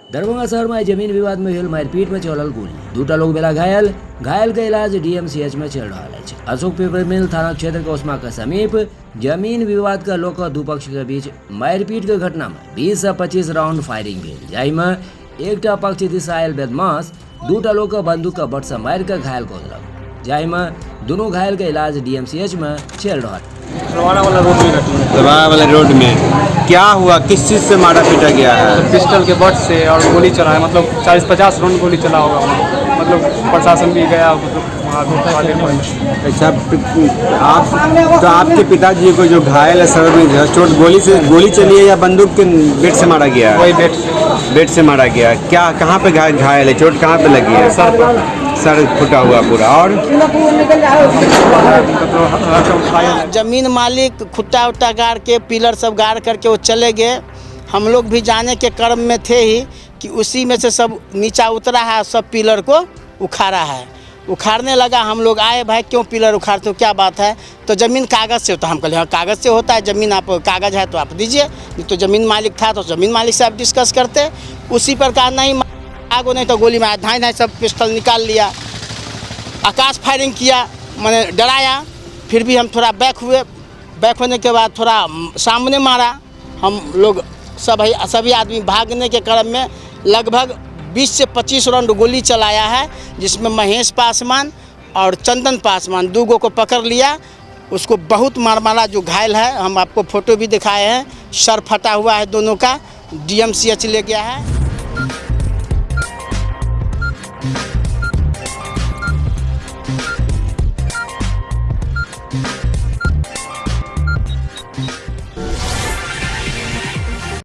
दरभंगा शहर में जमीन विवाद में भेल मारपीट में चलल गोली, 2टा लोग भेला घायल। घायल के इलाज डीएमसीएच में चल रहा है। अशोक पेपर मिल थाना क्षेत्र के ओस्मा के समीप जमीन विवाद के लोक दू पक्ष के बीच मारपीट के घटना में 20 से 25 राउंड फायरिंग भेल, जाहि में एकटा पक्ष दिस आयल बदमाश 2टा लोग के बंदूक के बट से मार के घायल कऽ देलक, जाहि में दोनों घायल के इलाज डीएमसीएच में चल रहा है। दरबार वाला रोड में क्या हुआ, किस चीज़ से मारा पीटा गया है? पिस्टल के बट से और गोली चला है, मतलब 40-50 राउंड गोली चला होगा। मतलब प्रशासन भी गया, अच्छा, आप तो आपके पिताजी को जो घायल है, सर में चोट गोली चली है या बंदूक के बेट से मारा गया है? वही बेट से मारा गया। क्या कहाँ पे घायल है, चोट कहाँ पे लगी है? सर फुटा हुआ पूरा। और जमीन मालिक खुट्टा उट्टा गाड़ के पिलर सब गाड़ करके वो चले गए। हम लोग भी जाने के क्रम में थे ही कि उसी में से सब नीचा उतरा है, सब पिलर को उखाड़ा है। उखाड़ने लगा, हम लोग आए, भाई क्यों पिलर उखाड़ते हो, क्या बात है? तो ज़मीन कागज़ से होता है। हम कहे हाँ कागज़ से होता है, ज़मीन आप कागज़ है तो आप दीजिए, नहीं तो ज़मीन मालिक था तो ज़मीन मालिक से आप डिस्कस करते। उसी पर कहा नहीं आगो नहीं तो गोली में धाई सब पिस्टल निकाल लिया, आकाश फायरिंग किया, मैंने डराया। फिर भी हम थोड़ा बैक हुए, बैक होने के बाद थोड़ा सामने मारा। हम लोग सभी आदमी भागने के क्रम में लगभग 20 से 25 राउंड गोली चलाया है, जिसमें महेश पासवान और चंदन पासवान 2 को पकड़ लिया। उसको बहुत मारा, जो घायल है हम आपको फोटो भी दिखाए हैं, सर फटा हुआ है दोनों का, डीएमसीएच ले गया है।